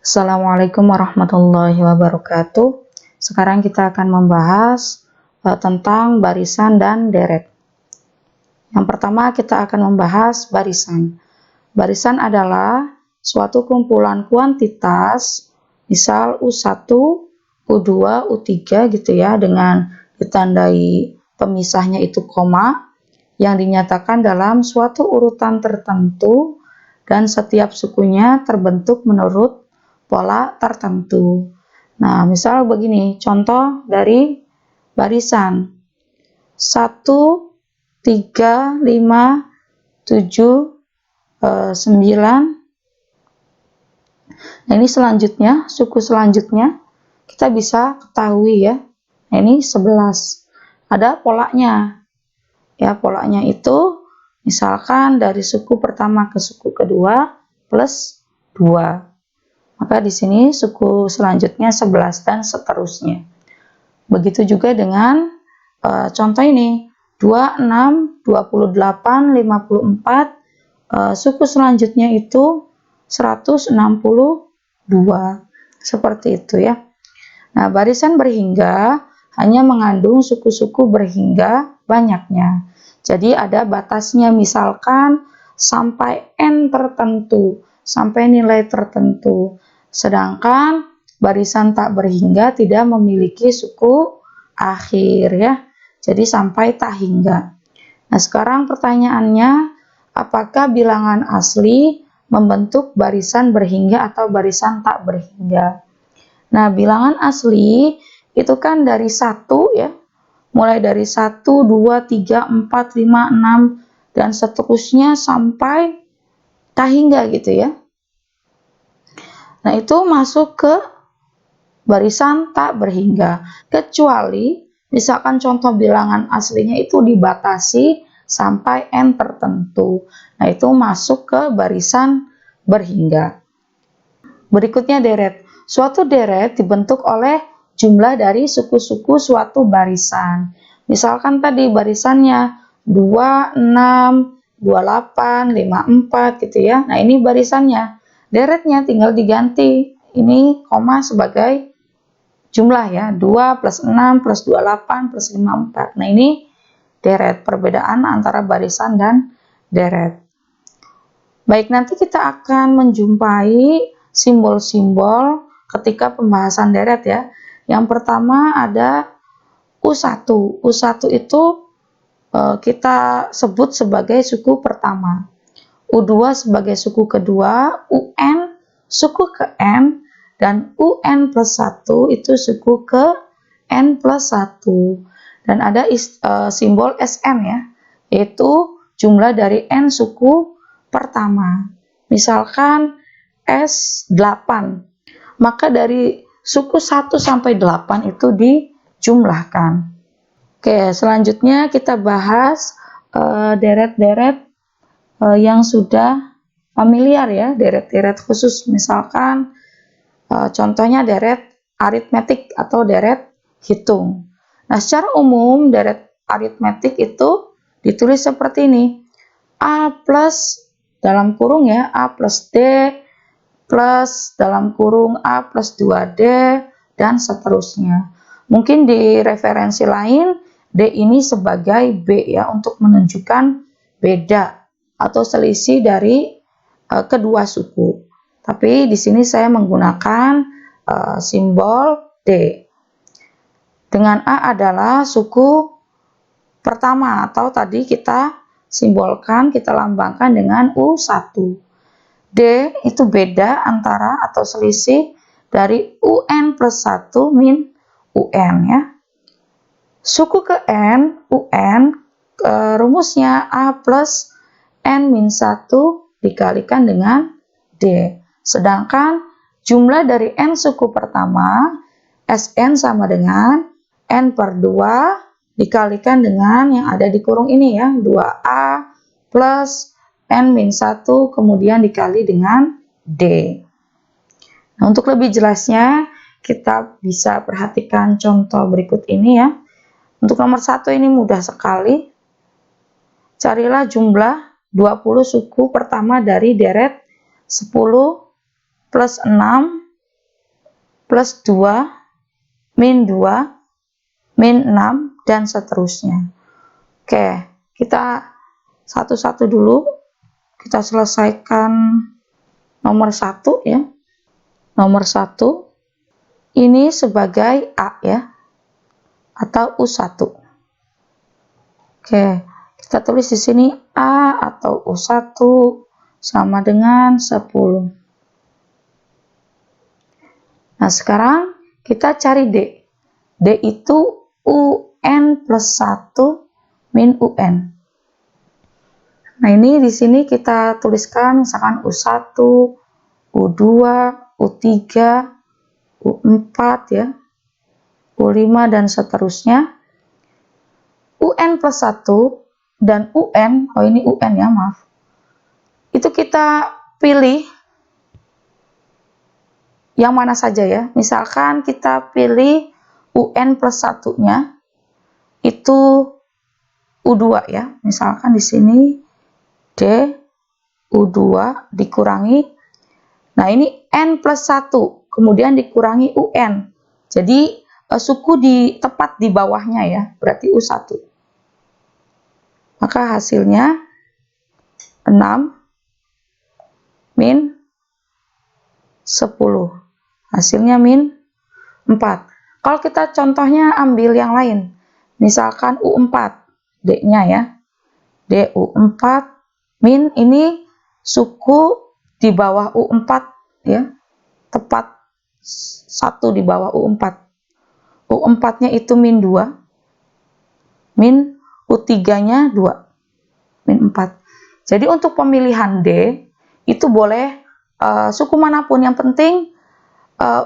Assalamualaikum warahmatullahi wabarakatuh. Sekarang kita akan membahas tentang barisan dan deret. Yang pertama kita akan membahas barisan. Barisan adalah suatu kumpulan kuantitas, misal U1, U2, U3 gitu ya, dengan ditandai pemisahnya itu koma, yang dinyatakan dalam suatu urutan tertentu dan setiap sukunya terbentuk menurut pola tertentu. Nah, misal begini, contoh dari barisan 1, 3, 5, 7, 9. Nah, ini selanjutnya, suku selanjutnya kita bisa ketahui ya. Nah, ini 11. Ada polanya. Ya, polanya itu misalkan dari suku pertama ke suku kedua plus 2. Maka di sini suku selanjutnya 11 dan seterusnya. Begitu juga dengan contoh ini 26, 28, 54, suku selanjutnya itu 162. Seperti itu ya. Nah, barisan berhingga hanya mengandung suku-suku berhingga banyaknya. Jadi ada batasnya, misalkan sampai n tertentu, sampai nilai tertentu. Sedangkan barisan tak berhingga tidak memiliki suku akhir ya. Jadi sampai tak hingga. Nah, sekarang pertanyaannya, apakah bilangan asli membentuk barisan berhingga atau barisan tak berhingga? Nah, bilangan asli itu kan dari 1 ya. Mulai dari 1, 2, 3, 4, 5, 6 dan seterusnya sampai tak hingga gitu ya. Nah, itu masuk ke barisan tak berhingga. Kecuali misalkan contoh bilangan aslinya itu dibatasi sampai n tertentu. Nah, itu masuk ke barisan berhingga. Berikutnya deret. Suatu deret dibentuk oleh jumlah dari suku-suku suatu barisan. Misalkan tadi barisannya 2, 6, 28, 54 gitu ya. Nah, ini barisannya. Deretnya tinggal diganti. Ini koma sebagai jumlah ya. 2 plus 6 plus 28 plus 54. Nah, ini deret. Perbedaan antara barisan dan deret. Baik, nanti kita akan menjumpai simbol-simbol ketika pembahasan deret ya. Yang pertama ada U1. U1 itu kita sebut sebagai suku pertama. U2 sebagai suku kedua, UN suku ke N, dan UN plus 1 itu suku ke N plus 1. Dan ada simbol SN ya, yaitu jumlah dari N suku pertama. Misalkan S8, maka dari suku 1 sampai 8 itu dijumlahkan. Oke, selanjutnya kita bahas deret-deret yang sudah familiar ya, deret-deret khusus, misalkan contohnya deret aritmetik atau deret hitung. Nah, secara umum deret aritmetik itu ditulis seperti ini. A plus dalam kurung ya, A plus D plus dalam kurung A plus 2D dan seterusnya. Mungkin di referensi lain D ini sebagai B ya, untuk menunjukkan beda atau selisih dari kedua suku. Tapi di sini saya menggunakan simbol D. Dengan A adalah suku pertama atau tadi kita simbolkan, kita lambangkan dengan U1. D itu beda antara atau selisih dari UN plus 1 min UN ya. Suku ke N, UN, rumusnya A plus N min 1 dikalikan dengan D. Sedangkan jumlah dari N suku pertama, SN sama dengan N per 2 dikalikan dengan yang ada di kurung ini ya, 2A plus N min 1 kemudian dikali dengan D. Nah, untuk lebih jelasnya kita bisa perhatikan contoh berikut ini ya. Untuk nomor 1 ini mudah sekali. Carilah jumlah 20 suku pertama dari deret 10 plus 6 plus 2, min 2, min 6, dan seterusnya. Oke, kita satu-satu dulu. Kita selesaikan nomor 1 ya. Nomor 1 ini sebagai A ya, atau U1. Oke, kita tulis di sini A atau U1 sama dengan 10. Nah, sekarang kita cari D. D itu UN plus 1 min UN. Nah, ini di sini kita tuliskan misalkan U1, U2, U3, U4 ya, U5 dan seterusnya. UN plus 1 dan UN, oh ini UN ya, maaf. Itu kita pilih yang mana saja ya. Misalkan kita pilih UN plus 1-nya itu U2 ya. Misalkan di sini D U2 dikurangi, nah ini N plus 1 kemudian dikurangi UN, jadi suku tepat di bawahnya ya, berarti U1. Maka hasilnya 6 min 10, hasilnya min 4. Kalau kita contohnya ambil yang lain, misalkan U4 D-nya ya, D U4 min, ini suku di bawah U4 ya, tepat 1 di bawah U4. U4-nya itu min 2, min U3-nya 2, min 4. Jadi untuk pemilihan D itu boleh suku manapun, yang penting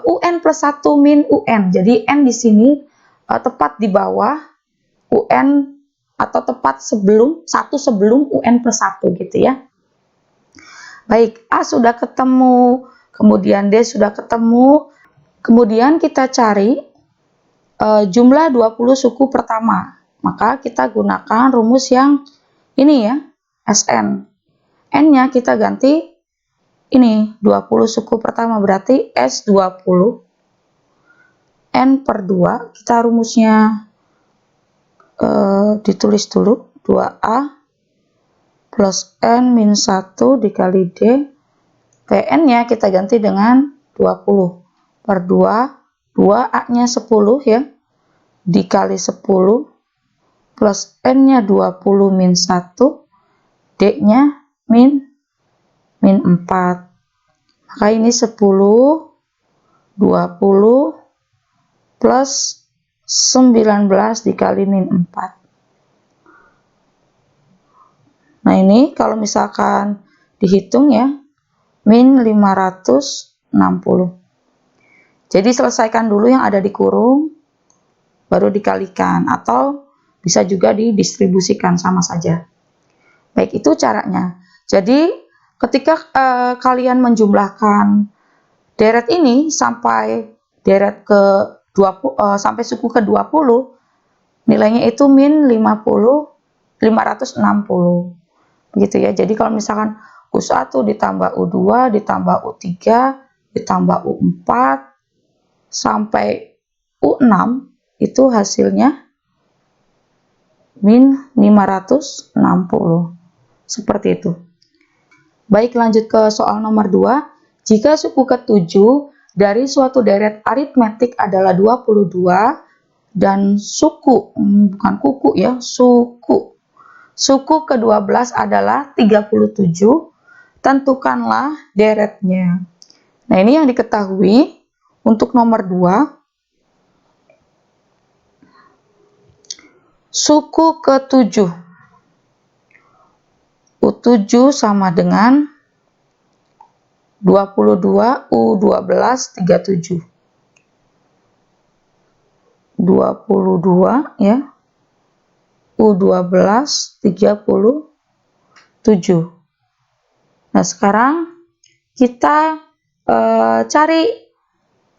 UN plus 1 min UN. Jadi N di sini tepat di bawah UN atau tepat sebelum UN plus 1 gitu ya. Baik, A sudah ketemu, kemudian D sudah ketemu. Kemudian kita cari jumlah 20 suku pertama. Maka kita gunakan rumus yang ini ya, SN. N-nya kita ganti ini 20 suku pertama, berarti S20 N per 2. Kita rumusnya ditulis dulu, 2A plus N min 1 dikali D. PN-nya kita ganti dengan 20 per 2, 2A-nya 10 ya, dikali 10 plus N-nya 20 min 1, D-nya min 4. Maka ini 10, 20 plus 19 dikali min 4. Nah, ini kalau misalkan dihitung ya, min 560. Jadi selesaikan dulu yang ada di kurung, baru dikalikan, atau bisa juga didistribusikan, sama saja. Baik, itu caranya. Jadi ketika kalian menjumlahkan deret ini sampai deret ke 20, sampai suku ke 20, nilainya itu min 560. Begitu ya. Jadi kalau misalkan U1 ditambah U2 ditambah U3 ditambah U4 sampai U6, itu hasilnya min 560. Seperti itu. Baik, lanjut ke soal nomor 2. Jika suku ke-7 dari suatu deret aritmetik adalah 22 dan suku, bukan kuku ya, suku ke-12 adalah 37, tentukanlah deretnya. Nah, ini yang diketahui untuk nomor 2. Suku ke-7. U7 sama dengan 22 U12 37. 22 ya. U12 37. Nah, sekarang kita cari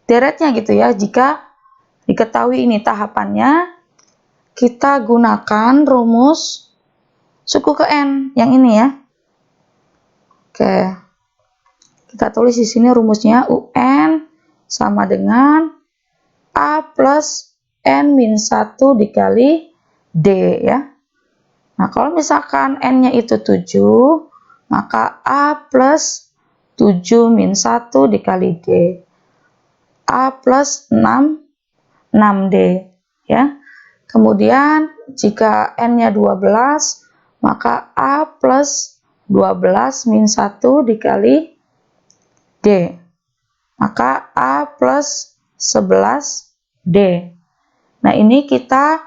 deretnya gitu ya. Jika diketahui ini tahapannya, kita gunakan rumus suku ke N yang ini ya. Oke. Kita tulis di sini rumusnya UN sama dengan A plus N-1 dikali D ya. Nah, kalau misalkan N-nya itu 7, maka A plus 7-1 dikali D. A plus 6, 6D ya. Kemudian jika N-nya 12, maka A plus 12-1 dikali D. Maka A plus 11D. Nah, ini kita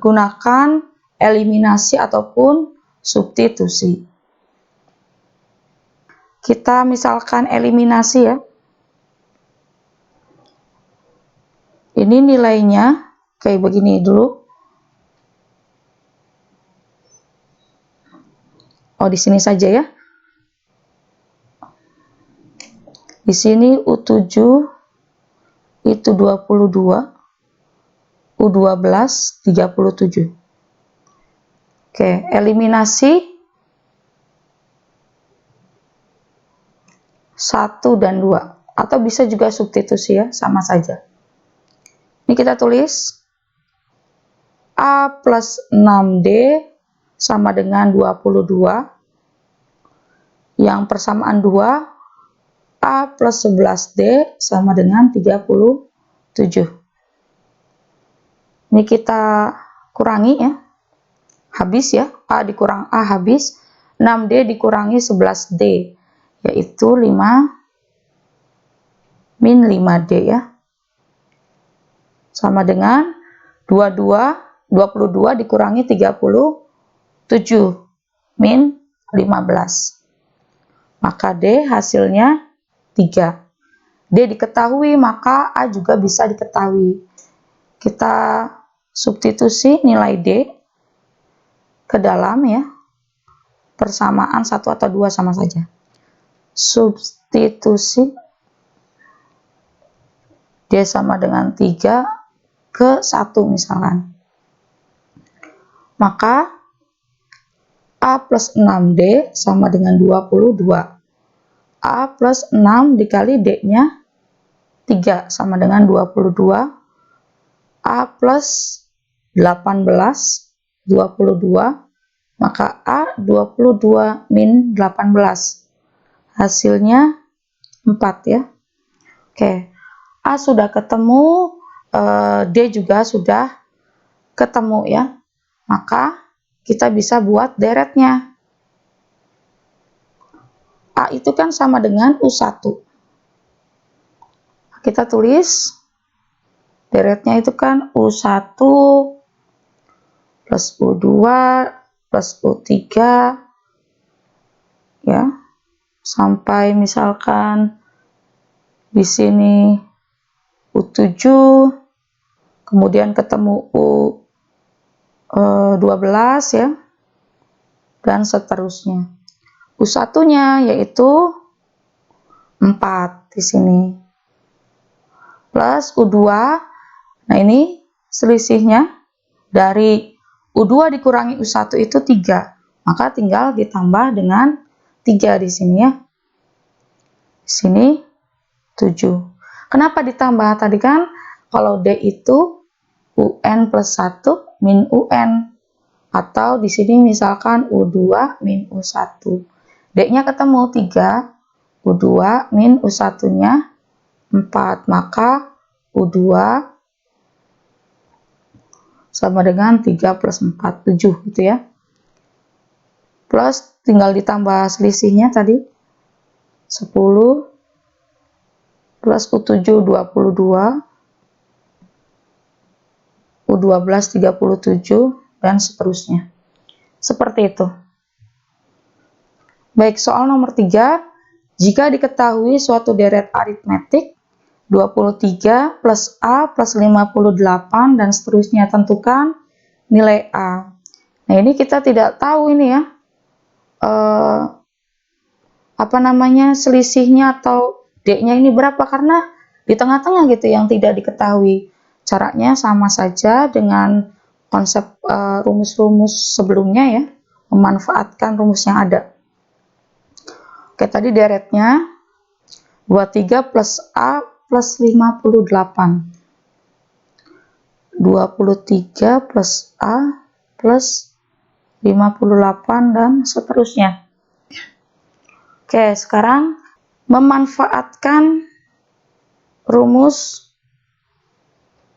gunakan eliminasi ataupun substitusi. Kita misalkan eliminasi ya. Ini nilainya kayak begini dulu. Oh, di sini saja ya. Di sini U7 itu 22, U12 37. Oke, eliminasi 1 dan 2, atau bisa juga substitusi ya, sama saja. Ini kita tulis A plus 6D sama dengan 22, yang persamaan 2, A plus 11D sama dengan 37. Ini kita kurangi ya, habis ya, A dikurang A habis, 6D dikurangi 11D, yaitu 5 min 5D ya, sama dengan 22 dikurangi 37 min 15, maka D hasilnya 3. D diketahui, maka A juga bisa diketahui. Kita substitusi nilai D ke dalam ya, persamaan 1 atau 2 sama saja. Substitusi D sama dengan 3 ke 1 misalkan. Maka A plus 6D sama dengan 22. A plus 6 dikali D-nya 3 sama dengan 22. A plus 18, 22. Maka A 22 min 18. Hasilnya 4 ya. Oke. A sudah ketemu, D juga sudah ketemu ya. Maka kita bisa buat deretnya. A itu kan sama dengan U1. Kita tulis deretnya itu kan U1 plus U2 plus U3 ya. Sampai misalkan di sini U7, kemudian ketemu U12 ya, dan seterusnya. U1-nya yaitu 4 di sini. Plus U2. Nah, ini selisihnya dari U2 dikurangi U1 itu 3. Maka tinggal ditambah dengan 3 di sini ya. Di sini 7. Kenapa ditambah? Tadi kan kalau D itu UN plus 1 min UN. Atau di sini misalkan U2 min U1. D-nya ketemu 3, U2 min U1-nya 4. Maka U2 sama dengan 3 plus 4, 7 gitu ya. Plus tinggal ditambah selisihnya tadi 10 plus U7 22, U12 37, dan seterusnya. Seperti itu. Baik, soal nomor 3. Jika diketahui suatu deret aritmetik 23 plus A plus 58 dan seterusnya, tentukan nilai A. Nah, ini kita tidak tahu ini ya, selisihnya atau D-nya ini berapa, karena di tengah-tengah gitu yang tidak diketahui. Caranya sama saja dengan konsep rumus-rumus sebelumnya ya, memanfaatkan rumus yang ada. Oke, tadi deretnya 23 plus A plus 58. 23 plus A plus 58 dan seterusnya. Oke, sekarang memanfaatkan rumus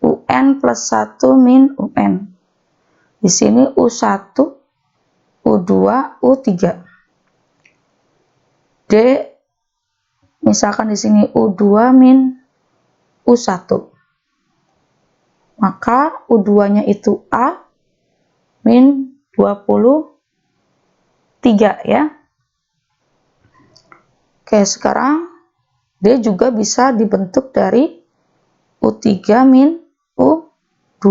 UN plus 1 min UN. Di sini U1, U2, U3. D, misalkan di sini U2 min U1. Maka U2-nya itu A min 23 ya. Oke, sekarang D juga bisa dibentuk dari U3 min U2.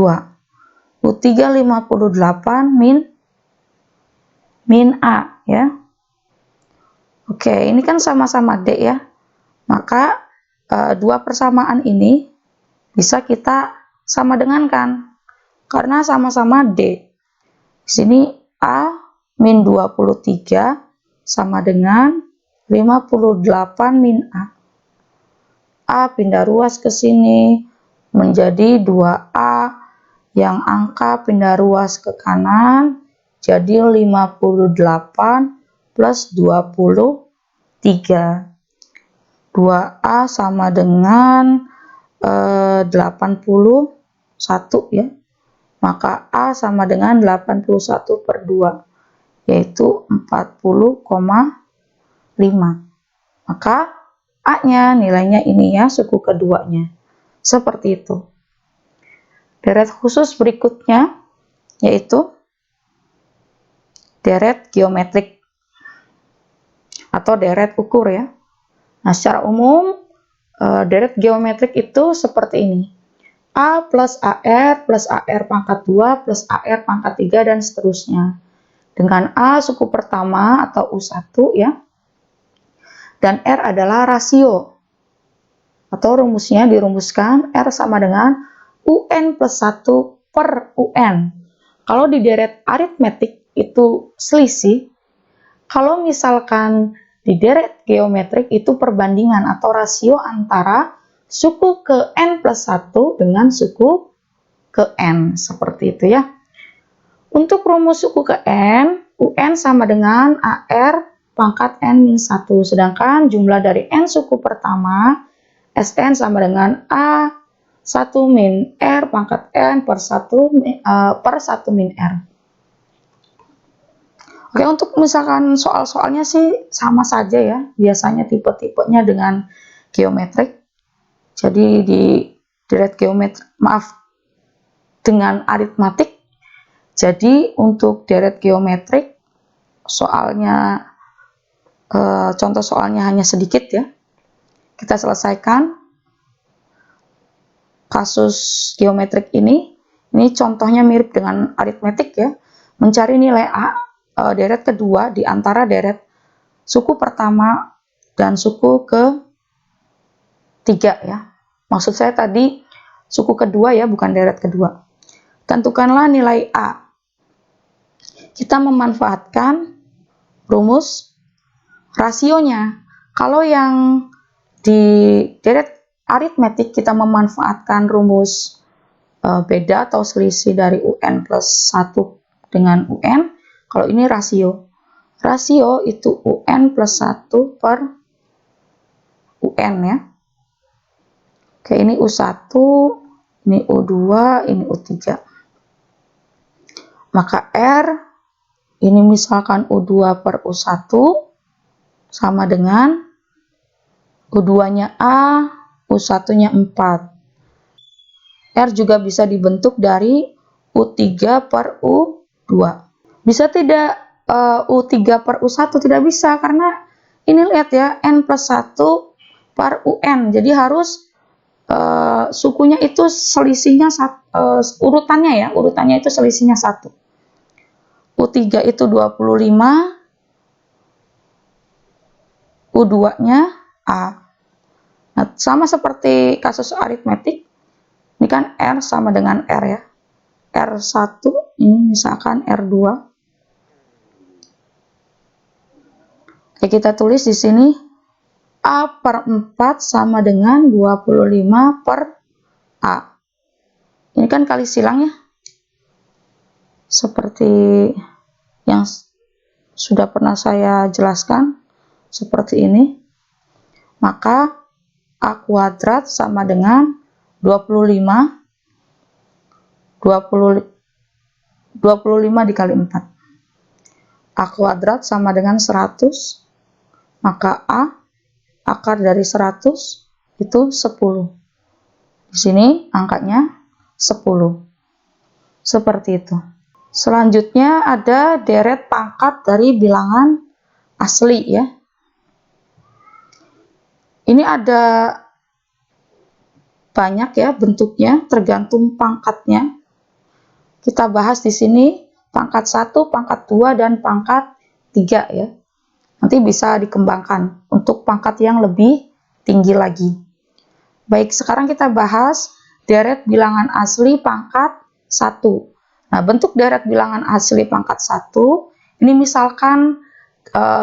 U3 58 min A ya. Oke, ini kan sama-sama D ya. Maka dua persamaan ini bisa kita sama dengankan karena sama-sama D. Di sini A min 23 sama dengan 58 min A. A pindah ruas ke sini menjadi 2A, yang angka pindah ruas ke kanan jadi 58 plus 23. 2A sama dengan 81 ya. Maka A sama dengan 81 per 2, yaitu 40,5. Maka A-nya nilainya ini ya, suku keduanya. Seperti itu. Deret khusus berikutnya yaitu deret geometrik atau deret ukur ya. Nah, secara umum deret geometrik itu seperti ini. A plus AR pangkat 2 plus AR pangkat 3 dan seterusnya. Dengan A suku pertama atau U1 ya. Dan R adalah rasio. Atau rumusnya dirumuskan R sama dengan UN plus 1 per UN. Kalau di deret aritmetik itu selisih. Kalau misalkan di deret geometrik itu perbandingan atau rasio antara suku ke N plus 1 dengan suku ke N. Seperti itu ya. Untuk rumus suku ke N, UN sama dengan AR pangkat N-1. Sedangkan jumlah dari N suku pertama, SN sama dengan A1 min R pangkat N per 1 min R. Oke, untuk misalkan soal-soalnya sih sama saja ya. Biasanya tipe-tipenya dengan geometrik. Jadi di deret geometrik, dengan aritmatik. Jadi untuk deret geometrik soalnya contoh soalnya hanya sedikit ya. Kita selesaikan kasus geometrik ini. Ini contohnya mirip dengan aritmetik ya. Mencari nilai A deret kedua di antara deret suku pertama dan suku ketiga ya. Maksud saya tadi suku kedua ya, bukan deret kedua. Tentukanlah nilai A. Kita memanfaatkan rumus rasionya. Kalau yang di deret aritmetik kita memanfaatkan rumus beda atau selisih dari UN plus 1 dengan UN. Kalau ini rasio. Rasio itu UN plus 1 per UN ya. Oke, ini U1, ini U2, ini U3. Maka R, ini misalkan U2 per U1, sama dengan U2-nya A, U1-nya 4. R juga bisa dibentuk dari U3 per U2. Bisa tidak U3 per U1? Tidak bisa, karena ini lihat ya, N plus 1 per UN. Jadi harus sukunya itu selisihnya, urutannya ya, urutannya itu selisihnya 1. U3 itu 25, U2-nya A. Nah, sama seperti kasus aritmetik, ini kan R sama dengan R ya. R1, ini misalkan R2. Oke, kita tulis di sini A per 4 sama dengan 25 per A. Ini kan kali silang ya. Seperti yang sudah pernah saya jelaskan. Seperti ini. Maka A kuadrat sama dengan 25 dikali 4. A kuadrat sama dengan 100. Maka A akar dari 100 itu 10. Di sini angkanya 10. Seperti itu. Selanjutnya ada deret pangkat dari bilangan asli ya. Ini ada banyak ya bentuknya, tergantung pangkatnya. Kita bahas di sini pangkat 1, pangkat 2, dan pangkat 3 ya. Nanti bisa dikembangkan untuk pangkat yang lebih tinggi lagi. Baik, sekarang kita bahas deret bilangan asli pangkat 1. Nah, bentuk deret bilangan asli pangkat 1, ini misalkan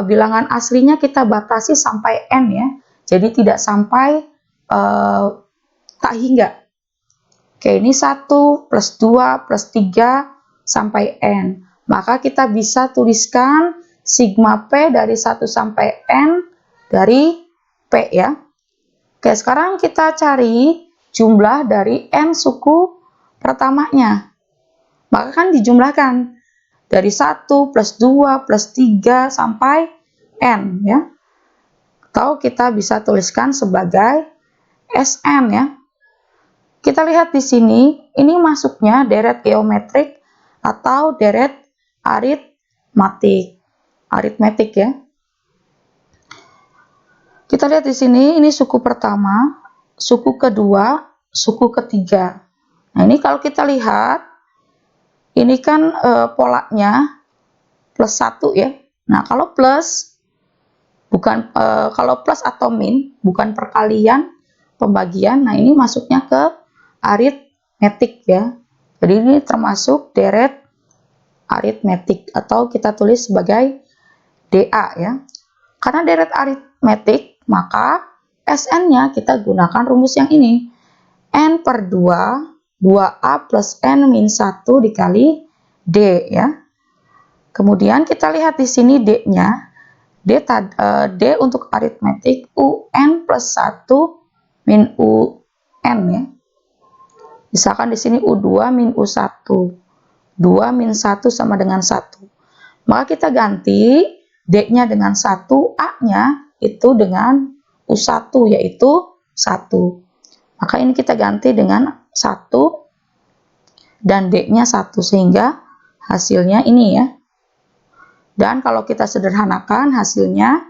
bilangan aslinya kita batasi sampai n ya. Jadi tidak sampai tak hingga. Oke, ini 1 plus 2 plus 3 sampai n. Maka kita bisa tuliskan sigma P dari 1 sampai N dari P ya. Oke, sekarang kita cari jumlah dari N suku pertamanya. Maka kan dijumlahkan dari 1 plus 2 plus 3 sampai N ya. Atau kita bisa tuliskan sebagai Sn ya. Kita lihat di sini, ini masuknya deret geometrik atau deret aritmetik ya. Kita lihat di sini, ini suku pertama, suku kedua, suku ketiga. Nah, ini kalau kita lihat, ini kan polanya plus 1 ya. Nah, kalau plus kalau plus atau min bukan perkalian, pembagian. Nah, ini masuknya ke aritmetik ya. Jadi ini termasuk deret aritmetik atau kita tulis sebagai DA ya. Karena deret aritmetik, maka SN-nya kita gunakan rumus yang ini. N per 2, 2A plus N min 1 dikali D ya. Kemudian kita lihat di sini D-nya. D untuk aritmetik UN plus 1 min UN ya. Misalkan di sini U2 min U1. 2 min 1 sama dengan 1. Maka kita ganti D-nya dengan 1, A-nya itu dengan U1 yaitu 1. Maka ini kita ganti dengan 1 dan D-nya 1 sehingga hasilnya ini ya. Dan kalau kita sederhanakan hasilnya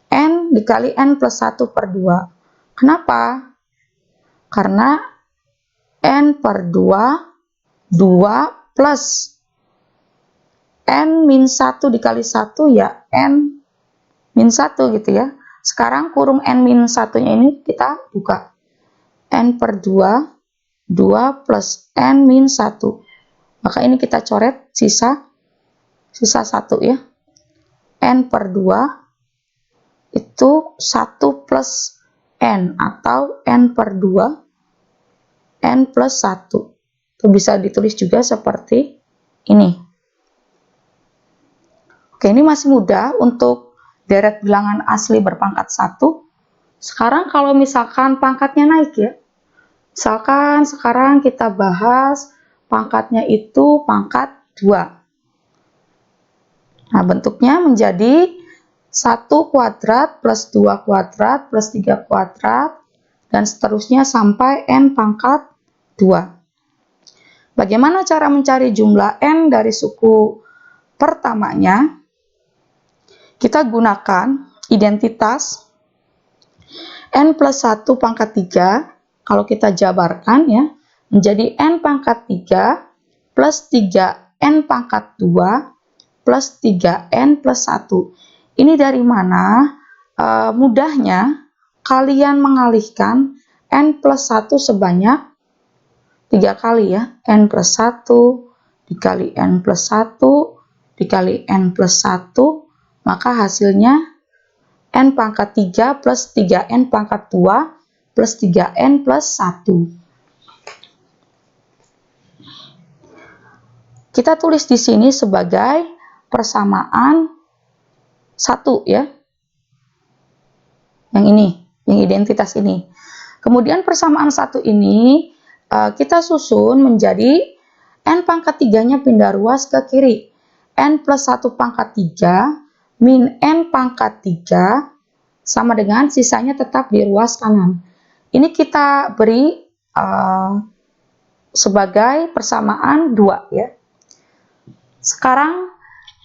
N dikali N plus 1 per 2. Kenapa? Karena N per 2, 2 plus N min 1 dikali 1 ya N min 1 gitu ya. Sekarang kurung N min 1-nya ini kita buka. N per 2, 2 plus N min 1. Maka ini kita coret sisa 1 ya. N per 2 itu 1 plus N atau N per 2 N plus 1. Itu bisa ditulis juga seperti ini. Oke, ini masih mudah untuk deret bilangan asli berpangkat 1. Sekarang kalau misalkan pangkatnya naik ya. Misalkan sekarang kita bahas pangkatnya itu pangkat 2. Nah, bentuknya menjadi 1 kuadrat plus 2 kuadrat plus 3 kuadrat dan seterusnya sampai N pangkat 2. Bagaimana cara mencari jumlah N dari suku pertamanya? Kita gunakan identitas N plus 1 pangkat 3, kalau kita jabarkan ya, menjadi N pangkat 3 plus 3N pangkat 2 plus 3N plus 1. Ini dari mana? Mudahnya, kalian mengalihkan N plus 1 sebanyak 3 kali ya. N plus 1 dikali N plus 1 dikali N plus 1, maka hasilnya n pangkat 3 plus 3n pangkat 2 plus 3n plus 1. Kita tulis di sini sebagai persamaan 1 ya. Yang ini, yang identitas ini. Kemudian persamaan 1 ini kita susun menjadi n pangkat 3-nya pindah ruas ke kiri. N plus 1 pangkat 3 min n pangkat 3 sama dengan sisanya tetap di ruas kanan. Ini kita beri sebagai persamaan 2 ya. Sekarang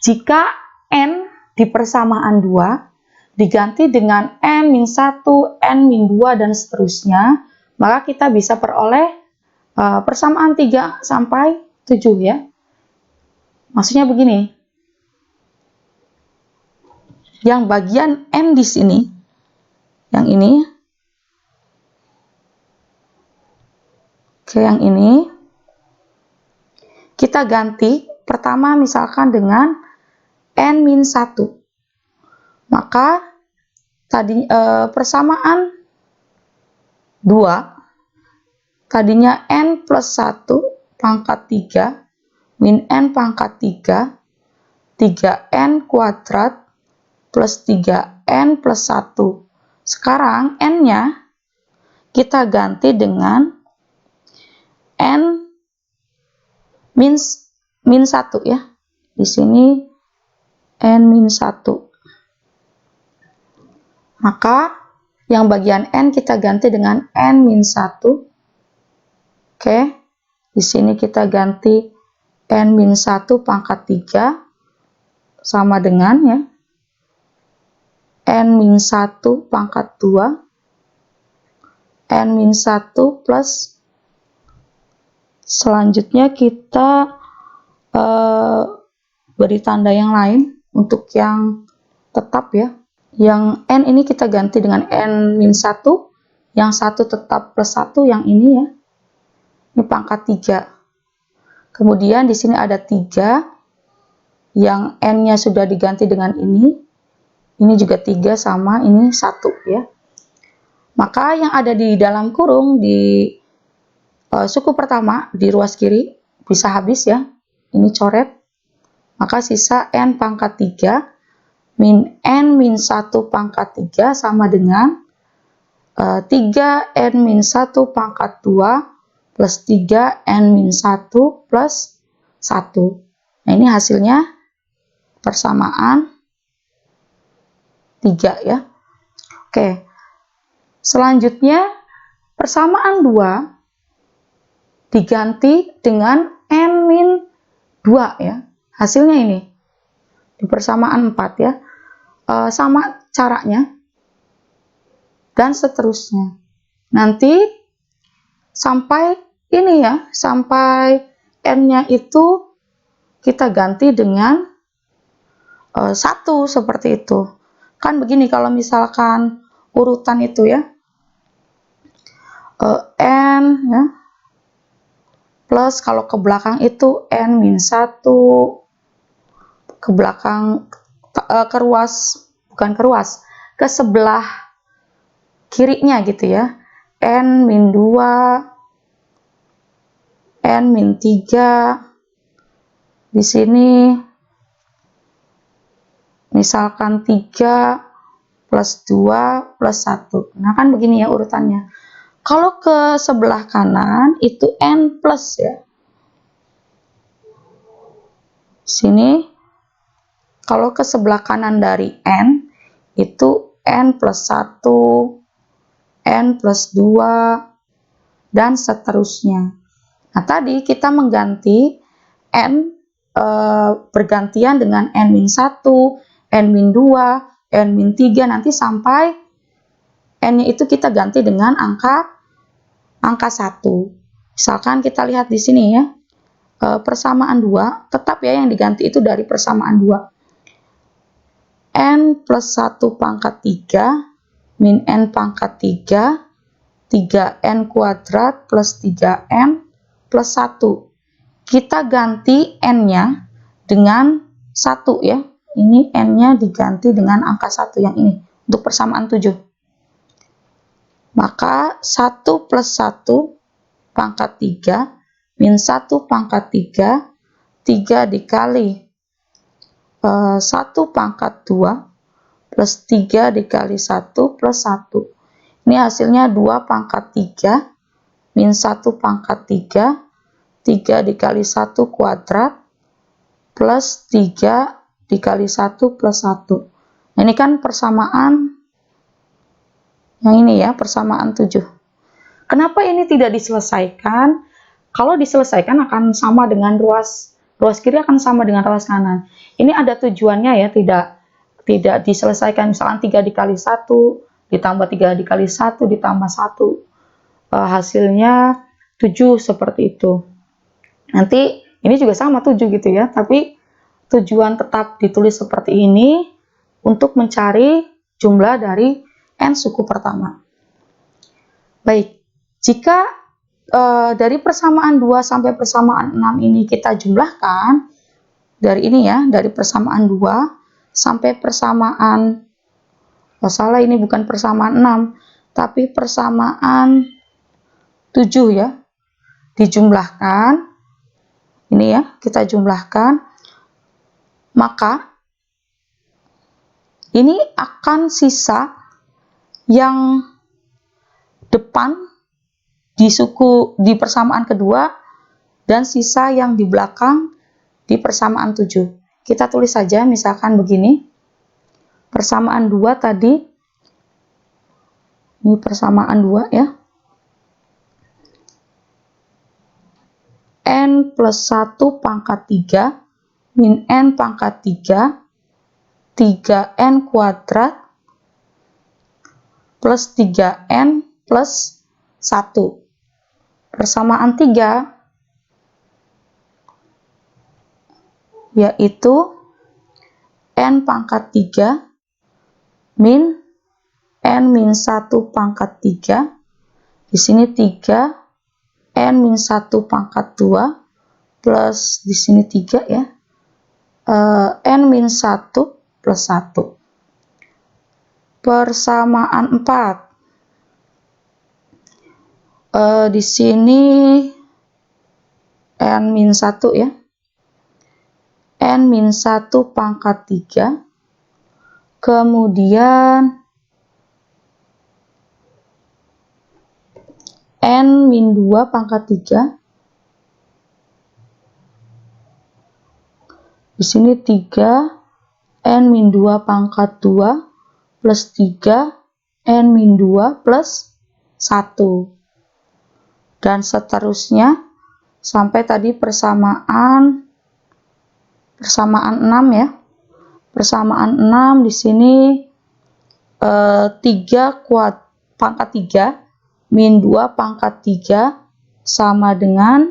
jika n di persamaan 2 diganti dengan n-1, n-2 dan seterusnya, maka kita bisa peroleh persamaan 3 sampai 7 ya. Maksudnya begini. Yang bagian n di sini, yang ini, yang ini, kita ganti pertama misalkan dengan n-1. Maka tadi persamaan 2 tadinya n plus 1 pangkat 3 min n pangkat 3 3n kuadrat plus 3n plus 1. Sekarang n-nya kita ganti dengan n min 1 ya. Di sini n-1. Maka yang bagian n kita ganti dengan n-1. Oke. Di sini kita ganti n-1 pangkat 3 sama dengan ya n-1 pangkat 2 n-1 plus selanjutnya kita beri tanda yang lain untuk yang tetap ya. Yang n ini kita ganti dengan n-1, yang 1 tetap plus 1 yang ini ya. Ini pangkat 3. Kemudian di sini ada 3 yang n-nya sudah diganti dengan ini. Ini juga 3 sama ini 1 ya. Maka yang ada di dalam kurung di suku pertama di ruas kiri bisa habis ya. Ini coret. Maka sisa n pangkat 3 min n-1 pangkat 3 sama dengan 3n-1 pangkat 2 plus 3n-1 plus 1. Nah ini hasilnya persamaan 3 ya. Oke. Selanjutnya persamaan 2 diganti dengan n-2 ya. Hasilnya ini. Di persamaan 4 ya. Sama caranya. Dan seterusnya. Nanti sampai ini ya. Sampai n-nya itu kita ganti dengan 1 seperti itu. Kan begini kalau misalkan urutan itu ya. N ya. Plus kalau ke belakang itu n-1 ke belakang ke ruas, bukan ke ruas, ke sebelah kirinya gitu ya. n-2 n-3 di sini misalkan 3 plus 2 plus 1. Nah kan begini ya urutannya. Kalau ke sebelah kanan itu n plus ya. Sini kalau ke sebelah kanan dari n itu n plus 1, n plus 2 dan seterusnya. Nah tadi kita mengganti n bergantian dengan n-1, n-2, n-3 nanti sampai n-nya itu kita ganti dengan angka 1. Misalkan kita lihat di sini ya. Persamaan 2 tetap ya yang diganti itu dari persamaan 2. N plus 1 pangkat 3 min n pangkat 3 3n kuadrat plus 3n plus 1. Kita ganti n-nya dengan 1 ya. Ini n-nya diganti dengan angka 1 yang ini. untuk persamaan 7. Maka 1 plus 1 pangkat 3 min 1 pangkat 3, 3 dikali 1 pangkat 2 plus 3 dikali 1 plus 1. Ini hasilnya 2 pangkat 3 min 1 pangkat 3, 3 dikali 1 kuadrat plus 3 dikali 1 plus 1. Nah, ini kan persamaan yang ini ya, persamaan 7. Kenapa ini tidak diselesaikan? Kalau diselesaikan akan sama dengan ruas kiri akan sama dengan ruas kanan. Ini ada tujuannya ya, tidak diselesaikan. Misalkan 3 dikali 1 ditambah 3 dikali 1 ditambah 1. Hasilnya 7 seperti itu. Nanti ini juga sama 7 gitu ya, tapi tujuan tetap ditulis seperti ini untuk mencari jumlah dari n suku pertama. Baik, jika dari persamaan 2 sampai persamaan 6 ini kita jumlahkan, dari ini ya, dari persamaan 2 sampai persamaan, salah, ini bukan persamaan 6, tapi persamaan 7 ya, dijumlahkan, ini ya, kita jumlahkan, maka ini akan sisa yang depan di persamaan kedua dan sisa yang di belakang di persamaan 7. Kita tulis saja misalkan begini. Persamaan 2 tadi, ini persamaan 2 ya. N plus 1 pangkat 3 min N pangkat 3, 3N kuadrat plus 3N plus 1. Persamaan 3 yaitu N pangkat 3 min N min 1 pangkat 3. Di sini 3 N min 1 pangkat 2 plus di sini 3 ya. N min 1 plus 1. Persamaan 4. Di sini N min 1 ya. N min 1 pangkat 3. Kemudian N min 2 pangkat 3. Di sini 3 N min 2 pangkat 2 plus 3 N min 2 plus 1. Dan seterusnya sampai tadi persamaan 6 ya. Persamaan 6 di sini 3 pangkat 3 min 2 pangkat 3 sama dengan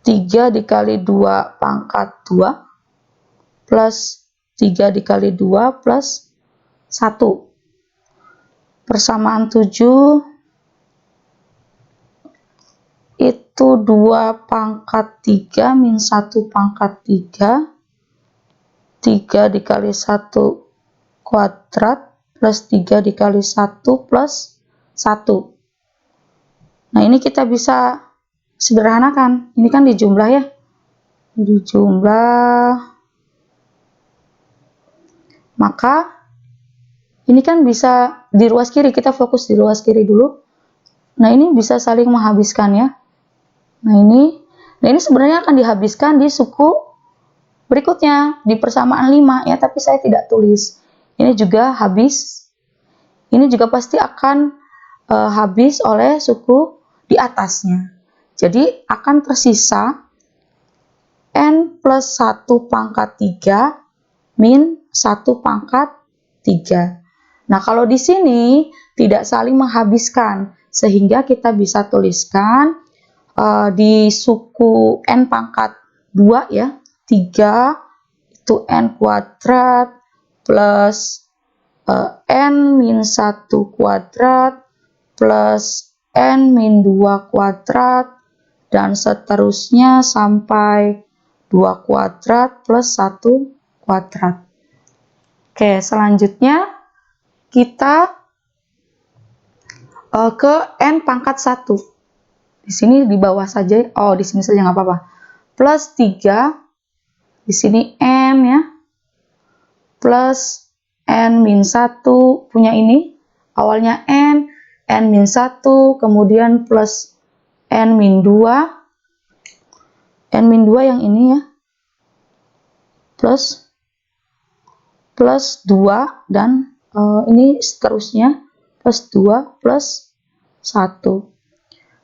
3 dikali 2 pangkat 2 plus 3 dikali 2 plus 1. Persamaan 7 itu 2 pangkat 3 min 1 pangkat 3, 3 dikali 1 kuadrat plus 3 dikali 1 plus 1. Nah, ini kita bisa sederhanakan. Ini kan dijumlah ya. Dijumlah. Maka ini kan bisa di ruas kiri, kita fokus di ruas kiri dulu. Nah, ini bisa saling menghabiskan ya. Nah ini sebenarnya akan dihabiskan di suku berikutnya, di persamaan 5 ya, tapi saya tidak tulis. Ini juga habis. Ini juga pasti akan habis oleh suku di atasnya. Jadi akan tersisa N plus 1 pangkat 3 min 1 pangkat 3. Nah, kalau di sini tidak saling menghabiskan, sehingga kita bisa tuliskan di suku N pangkat 2 ya, 3 itu N kuadrat plus N min 1 kuadrat plus N min 2 kuadrat dan seterusnya sampai 2 kuadrat plus 1 kuadrat. Oke, selanjutnya kita ke n pangkat 1. Di sini di bawah saja, di sini saja nggak apa-apa. Plus 3, di sini n ya. Plus n min 1, punya ini, awalnya n min 1, kemudian plus n min 2, n min 2 yang ini ya. Plus 2, dan ini seterusnya, plus 2, plus 1.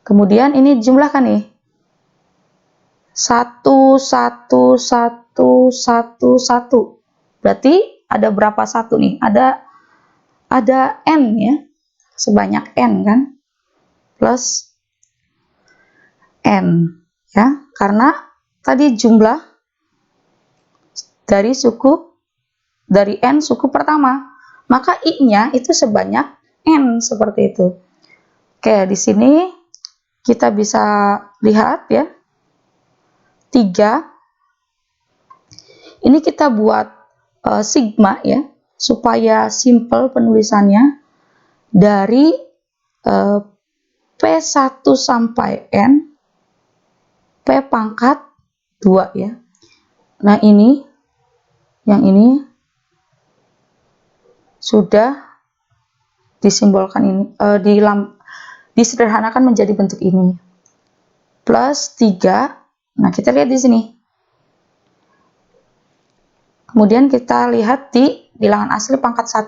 Kemudian ini jumlahkan nih. 1, 1, 1, 1, 1. Berarti ada berapa satu nih? Ada n ya. Sebanyak n kan? Plus n ya. Karena tadi jumlah dari n suku pertama. Maka i-nya itu sebanyak n, seperti itu. Oke, di sini kita bisa lihat ya. 3. Ini kita buat sigma ya, supaya simple penulisannya. Dari P1 sampai N, P pangkat 2 ya. Nah ini, yang ini sudah disimbolkan ini, disederhanakan menjadi bentuk ini. Plus 3, nah kita lihat di sini. Kemudian kita lihat di bilangan asli pangkat 1.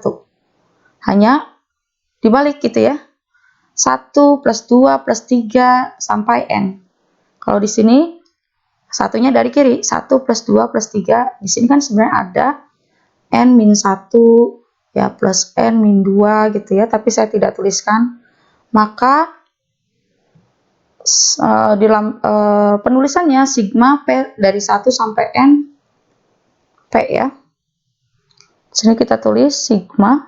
Hanya dibalik gitu ya. 1 plus 2 plus 3 sampai N. Kalau di sini satunya dari kiri, 1 plus 2 plus 3. Di sini kan sebenarnya ada N min 1 ya, plus N min 2 gitu ya, tapi saya tidak tuliskan. Maka dalam penulisannya sigma P dari 1 sampai N P ya. Di sini kita tulis sigma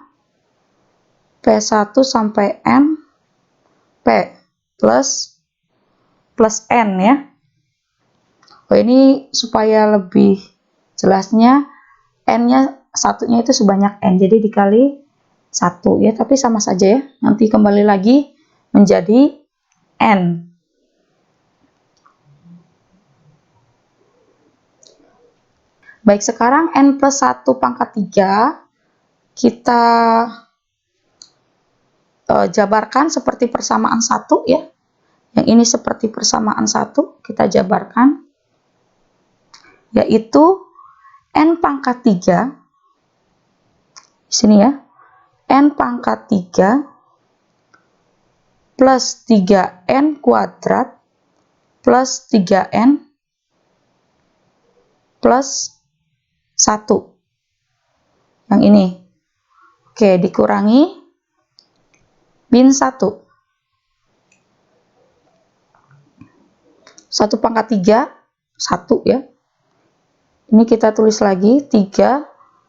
P1 sampai N P plus N ya. Ini supaya lebih jelasnya, N-nya satunya itu sebanyak N, jadi dikali 1 ya, tapi sama saja ya, nanti kembali lagi menjadi N. Baik, sekarang N plus 1 pangkat 3 kita jabarkan seperti persamaan 1 ya. Yang ini seperti persamaan 1, kita jabarkan, yaitu N pangkat 3, di sini ya, N pangkat 3 plus 3N kuadrat plus 3N plus 1. Yang ini. Oke, dikurangi min 1. 1 pangkat 3, 1 ya. Ini kita tulis lagi, 3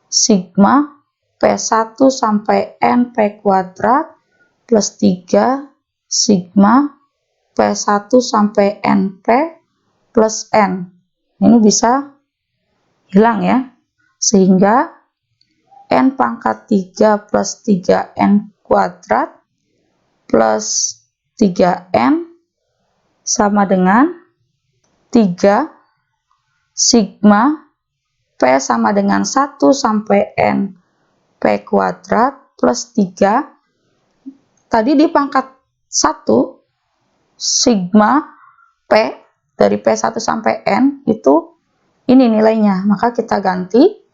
sigma P1 sampai N P kuadrat plus 3 sigma P1 sampai NP plus N. Ini bisa hilang ya. Sehingga N pangkat 3 plus 3N kuadrat plus 3N sama dengan 3 sigma P sama dengan 1 sampai N P kuadrat plus 3. Tadi di pangkat 1 sigma P dari P1 sampai N itu ini nilainya, maka kita ganti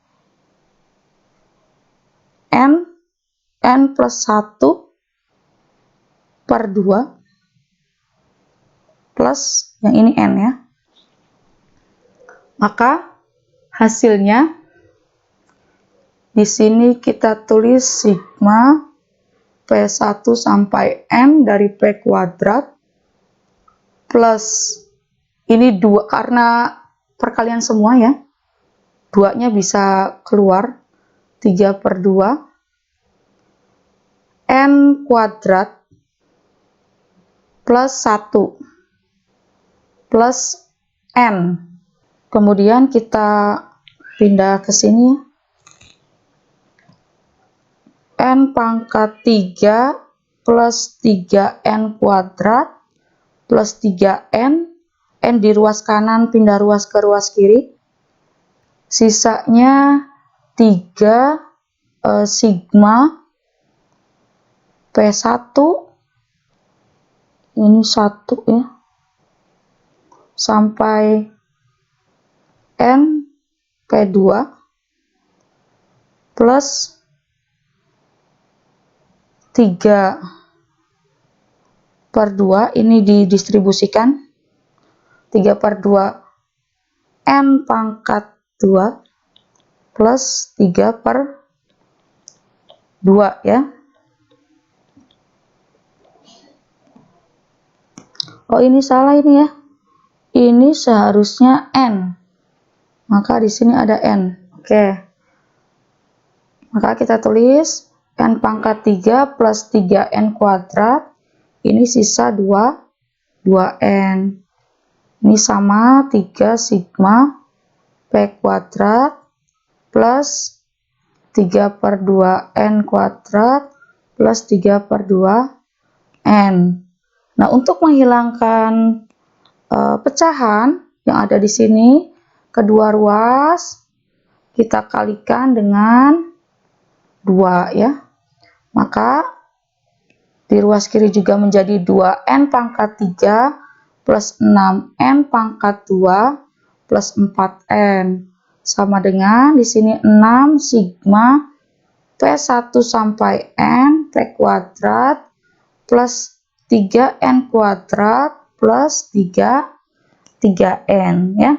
N plus 1 per 2 plus yang ini N ya. Maka hasilnya di sini kita tulis sigma P1 sampai N dari P kuadrat plus ini 2, karena perkalian semua ya, 2-nya bisa keluar, 3 per 2 N kuadrat plus 1 plus N. Kemudian kita pindah ke sini. N pangkat 3 plus 3N kuadrat plus 3N. N di ruas kanan pindah ruas ke ruas kiri. Sisanya 3 sigma P1, ini 1 ya, sampai N P2 plus 3/2, ini didistribusikan 3/2 N pangkat 2 plus 3/2 ya. Oh, ini salah ini ya. Ini seharusnya N. Maka di sini ada N. Oke. Maka kita tulis N pangkat 3 plus 3N kuadrat. Ini sisa 2N. Ini sama 3 sigma P kuadrat plus 3/2 N kuadrat plus 3/2 N. Nah, untuk menghilangkan pecahan yang ada di sini, kedua ruas kita kalikan dengan 2 ya. Maka di ruas kiri juga menjadi 2N pangkat 3 plus 6N pangkat 2 plus 4N. Sama dengan di sini 6 sigma P1 sampai N P kuadrat plus 3N kuadrat plus 3N ya.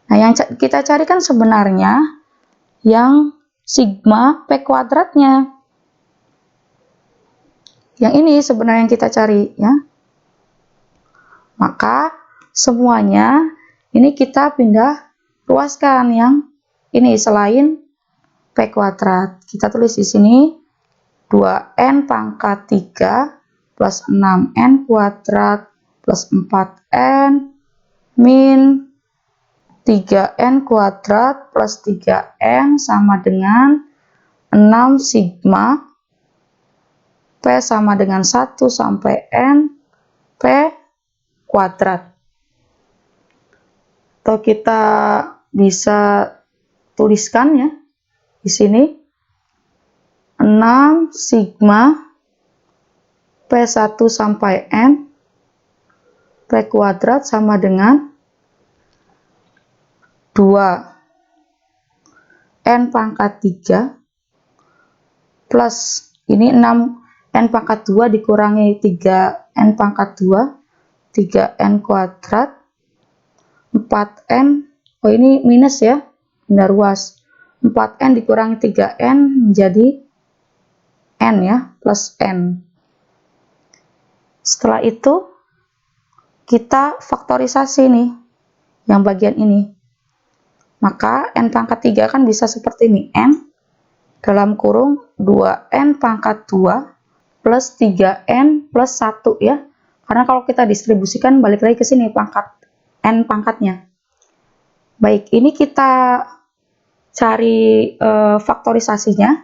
Nah, yang kita carikan sebenarnya yang sigma P kuadratnya. Yang ini sebenarnya yang kita cari ya. Maka semuanya ini kita pindah ruaskan yang ini selain P kuadrat. Kita tulis di sini 2N pangkat 3 plus 6N kuadrat plus 4N min 3N kuadrat plus 3N sama dengan 6 sigma P sama dengan 1 sampai N P kuadrat. Atau kita bisa tuliskan ya di sini 6 sigma P1 sampai N P kuadrat sama dengan 2N pangkat 3 plus ini 6N pangkat 2 dikurangi 3N pangkat 2 3N kuadrat 4N, oh ini minus ya, pindah ruas, 4N dikurangi 3N menjadi N ya, plus N. Setelah itu kita faktorisasi nih yang bagian ini. Maka N pangkat 3 kan bisa seperti ini, N dalam kurung 2N pangkat 2 plus 3N plus 1 ya. Karena kalau kita distribusikan balik lagi ke sini pangkat N pangkatnya. Baik, ini kita cari faktorisasinya.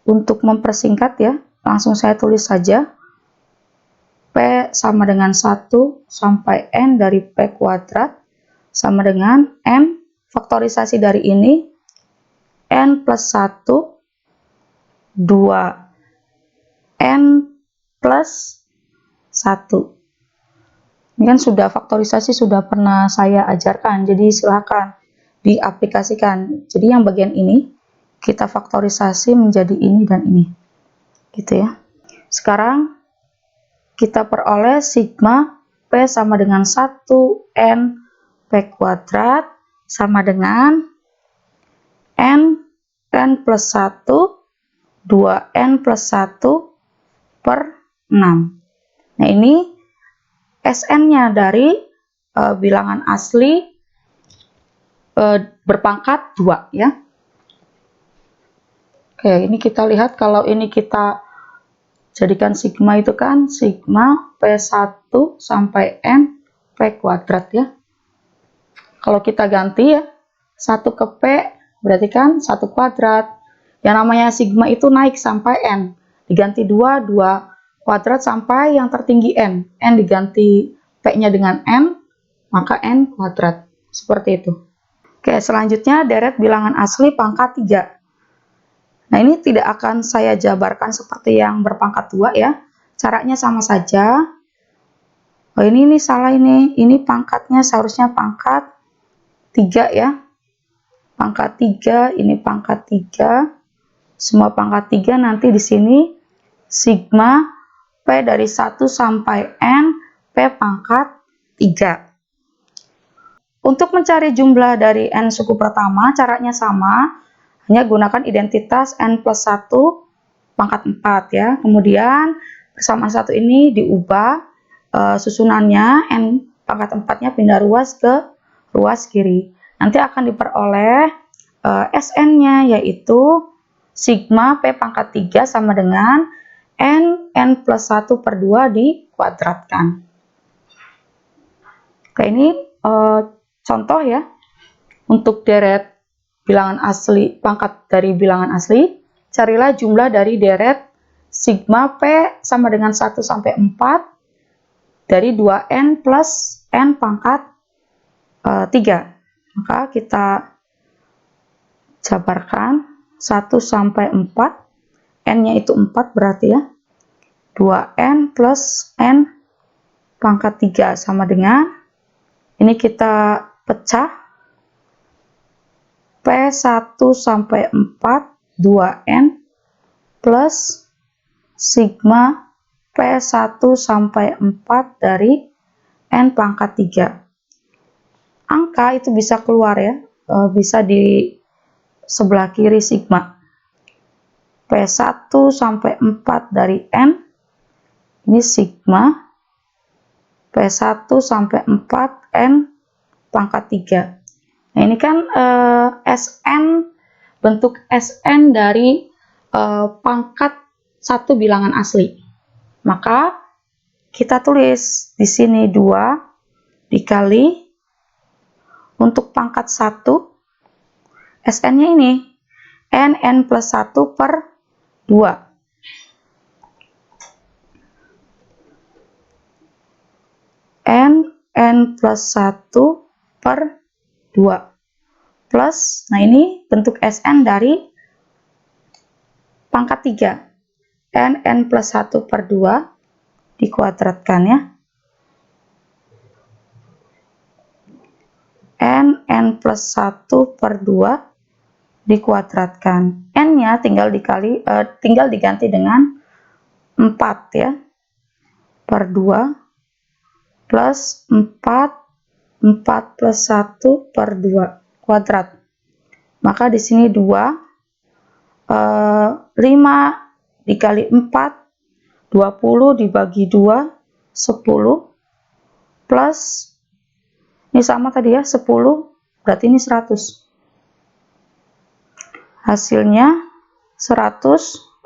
Untuk mempersingkat ya, langsung saya tulis saja. P sama dengan 1 sampai N dari P kuadrat sama dengan N faktorisasi dari ini N plus 1 2N plus 1. Ini kan sudah faktorisasi, sudah pernah saya ajarkan, jadi silakan diaplikasikan. Jadi yang bagian ini kita faktorisasi menjadi ini dan ini, gitu ya. Sekarang kita peroleh sigma P sama dengan 1N P kuadrat sama dengan N plus 1 2N plus 1 per 6. Nah, ini SN-nya dari bilangan asli berpangkat 2 ya. Oke, ini kita lihat kalau ini kita jadikan sigma itu kan sigma P1 sampai N P kuadrat ya. Kalau kita ganti ya, 1 ke P berarti kan 1 kuadrat. Yang namanya sigma itu naik sampai N. Diganti 2 kuadrat sampai yang tertinggi N. N diganti P-nya dengan N, maka N kuadrat. Seperti itu. Oke, selanjutnya deret bilangan asli pangkat 3. Nah, ini tidak akan saya jabarkan seperti yang berpangkat 2 ya. Caranya sama saja. Oh, ini salah ini. Ini pangkatnya seharusnya pangkat 3 ya. Pangkat 3, ini pangkat 3. Semua pangkat 3 nanti di sini sigma P dari 1 sampai N, P pangkat 3. Untuk mencari jumlah dari N suku pertama, caranya sama. Hanya gunakan identitas N plus 1 pangkat 4 ya. Kemudian persamaan 1 ini diubah susunannya, N pangkat 4-nya pindah ruas ke ruas kiri. Nanti akan diperoleh Sn-nya yaitu sigma P pangkat 3 sama dengan N plus 1 per 2 dikuadratkan. Oke, ini contoh ya. Untuk deret bilangan asli, pangkat dari bilangan asli, carilah jumlah dari deret sigma P sama dengan 1 sampai 4 dari 2N plus N pangkat 3. Maka kita jabarkan 1 sampai 4, N-nya itu 4 berarti ya. 2N plus N pangkat 3 sama dengan, ini kita pecah, P1 sampai 4 2N plus sigma P1 sampai 4 dari N pangkat 3. Angka itu bisa keluar ya, bisa di sebelah kiri sigma. P1 sampai 4 dari N, ini sigma P1 sampai 4 N pangkat 3. Nah, ini kan Sn, bentuk Sn dari pangkat 1 bilangan asli. Maka kita tulis di sini 2 dikali untuk pangkat 1, Sn-nya ini N plus 1 per 2. N plus 1 per 2 plus, nah ini bentuk Sn dari pangkat 3, N plus 1 per 2 dikuadratkan ya, N plus 1 per 2 dikuadratkan, N-nya tinggal diganti dengan 4 ya, per 2 plus 4 plus 1 per 2 kuadrat. Maka di sini 2, 5 dikali 4, 20 dibagi 2, 10, plus, ini sama tadi ya, 10, berarti ini 100. Hasilnya 120.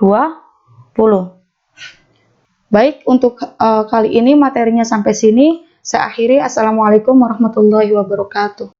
Baik, untuk kali ini materinya sampai sini. Saya akhiri. Assalamualaikum warahmatullahi wabarakatuh.